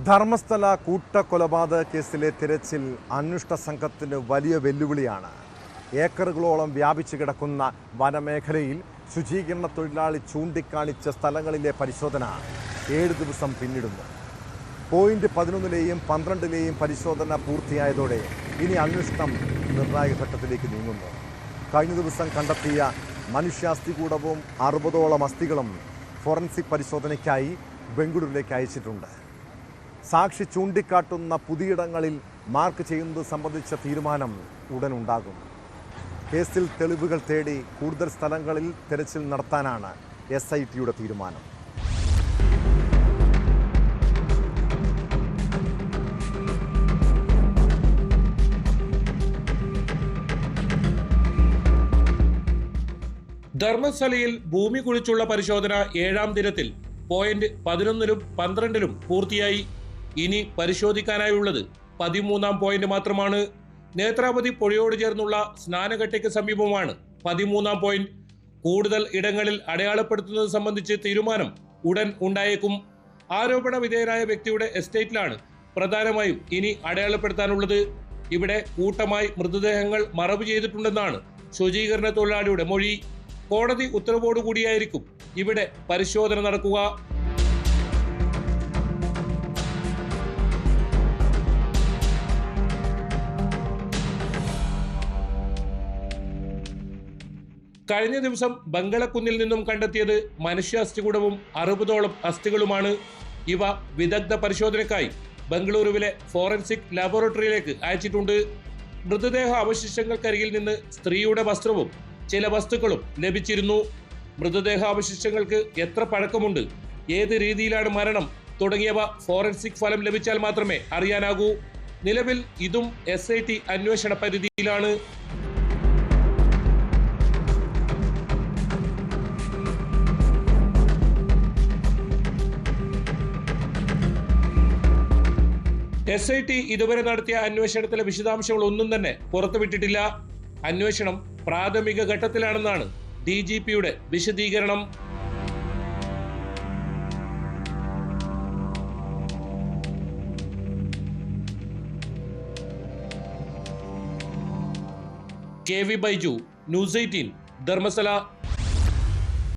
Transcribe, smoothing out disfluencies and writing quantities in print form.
ധർമ്മസ്ഥല കൂട്ടക്കൊലപാതക കേസിലെ തിരച്ചിൽ അന്വേഷണ സംഘത്തിന് വലിയ വെല്ലുവിളിയാണ്. ഏക്കറുകളോളം വ്യാപിച്ചു കിടക്കുന്ന വനമേഖലയിൽ ശുചീകരണ തൊഴിലാളി ചൂണ്ടിക്കാണിച്ച സ്ഥലങ്ങളിലെ പരിശോധന 7 ദിവസം പിന്നിടുന്നു. പോയിന്റ് 11ലെയും 12ലെയും പരിശോധന പൂർത്തിയായതോടെ ഇനി അന്വേഷണം നിർണായക ഘട്ടത്തിലേക്ക് നീങ്ങുന്നു. കഴിഞ്ഞ ദിവസം കണ്ടെത്തിയ മനുഷ്യാസ്ഥികൂടവും 60ഓളം അസ്ഥികളും ഫോറൻസിക് പരിശോധനയ്ക്കായി ബംഗളൂരുവിലേക്ക് അയച്ചിട്ടുണ്ട്. സാക്ഷി ചൂണ്ടിക്കാട്ടുന്ന പുതിയിടങ്ങളിൽ മാർക്ക് ചെയ്യുന്നത് സംബന്ധിച്ച തീരുമാനം ഉടനുണ്ടാകും. കേസിൽ തെളിവുകൾ തേടി കൂടുതൽ സ്ഥലങ്ങളിൽ തെരച്ചിൽ നടത്താനാണ് SITയുടെ തീരുമാനം. ധർമ്മസ്ഥലയിൽ ഭൂമി കുഴിച്ചുള്ള പരിശോധന 7ാം ദിനത്തിൽ പോയിന്റ് 11ലും 12ലും പൂർത്തിയായി. ഇനി പരിശോധിക്കാനായുള്ളത് 13ാം പോയിന്റ് മാത്രമാണ്. നേത്രാവതി പുഴയോട് ചേർന്നുള്ള സ്നാനഘട്ടയ്ക്ക് സമീപമാണ് 13ാം പോയിന്റ്. കൂടുതൽ ഇടങ്ങളിൽ അടയാളപ്പെടുത്തുന്നത് സംബന്ധിച്ച് തീരുമാനം ഉടൻ ഉണ്ടായേക്കും. ആരോപണ വിധേയനായ വ്യക്തിയുടെ എസ്റ്റേറ്റിലാണ് പ്രധാനമായും ഇനി അടയാളപ്പെടുത്താനുള്ളത്. ഇവിടെ കൂട്ടമായി മൃതദേഹങ്ങൾ മറവ് ചെയ്തിട്ടുണ്ടെന്നാണ് ശുചീകരണ തൊഴിലാളിയുടെ മൊഴി. കോടതി ഉത്തരവോടുകൂടിയായിരിക്കും ഇവിടെ പരിശോധന നടക്കുക. കഴിഞ്ഞ ദിവസം ബംഗളക്കുന്നിൽ നിന്നും കണ്ടെത്തിയത് മനുഷ്യാസ്ഥികൂടവും 60ഓളം അസ്ഥികളുമാണ്. ഇവ വിദഗ്ധ പരിശോധനയ്ക്കായി ബംഗളൂരുവിലെ ഫോറൻസിക് ലാബോറട്ടറിയിലേക്ക് അയച്ചിട്ടുണ്ട്. മൃതദേഹ അവശിഷ്ടങ്ങൾക്കരികിൽ നിന്ന് സ്ത്രീയുടെ വസ്ത്രവും ചില വസ്തുക്കളും ലഭിച്ചിരുന്നു. മൃതദേഹാവശിഷ്ടങ്ങൾക്ക് എത്ര പഴക്കമുണ്ട്, ഏത് രീതിയിലാണ് മരണം തുടങ്ങിയവ ഫോറൻസിക് ഫലം ലഭിച്ചാൽ മാത്രമേ അറിയാനാകൂ. നിലവിൽ ഇതും SIT അന്വേഷണ പരിധിയിലാണ്. SIT ഇതുവരെ നടത്തിയ അന്വേഷണത്തിലെ വിശദാംശങ്ങളൊന്നും തന്നെ പുറത്തുവിട്ടിട്ടില്ല. അന്വേഷണം പ്രാഥമിക ഘട്ടത്തിലാണെന്നാണ് DGPയുടെ വിശദീകരണം. KV Baiju, News 18, Dharmasthala.